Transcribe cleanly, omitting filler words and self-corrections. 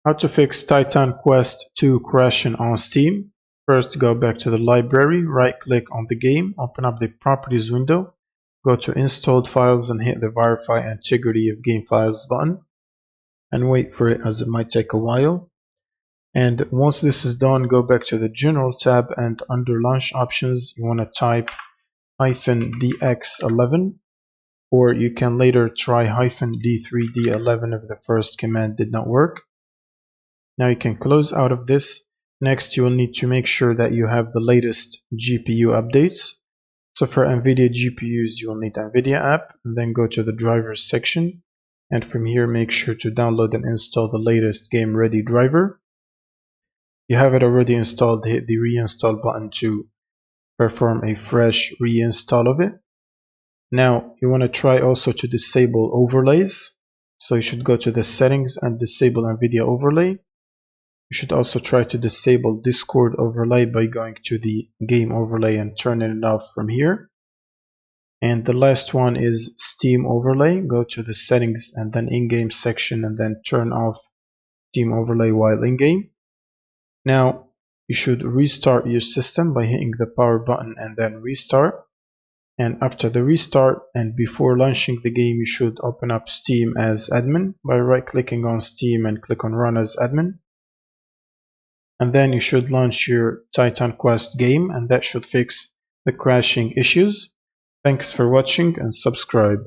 How to fix Titan Quest 2 crashing on Steam. First, go back to the library, right click on the game, open up the properties window, go to installed files and hit the verify integrity of game files button and wait for it as it might take a while. And once this is done, go back to the general tab and under launch options you want to type -dx11, or you can later try -d3d11 if the first command did not work. Now you can close out of this. Next, you will need to make sure that you have the latest GPU updates. So for NVIDIA GPUs, you will need NVIDIA app, and then go to the drivers section. And from here, make sure to download and install the latest Game Ready driver. If you have it already installed, hit the reinstall button to perform a fresh reinstall of it. Now, you want to try also to disable overlays. So you should go to the settings and disable NVIDIA overlay. You should also try to disable Discord overlay by going to the game overlay and turning it off from here. And the last one is Steam overlay. Go to the settings and then in-game section and then turn off Steam overlay while in-game. Now you should restart your system by hitting the power button and then restart. And after the restart and before launching the game, you should open up Steam as admin by right-clicking on Steam and click on Run as admin. And then you should launch your Titan Quest game, and that should fix the crashing issues. Thanks for watching and subscribe.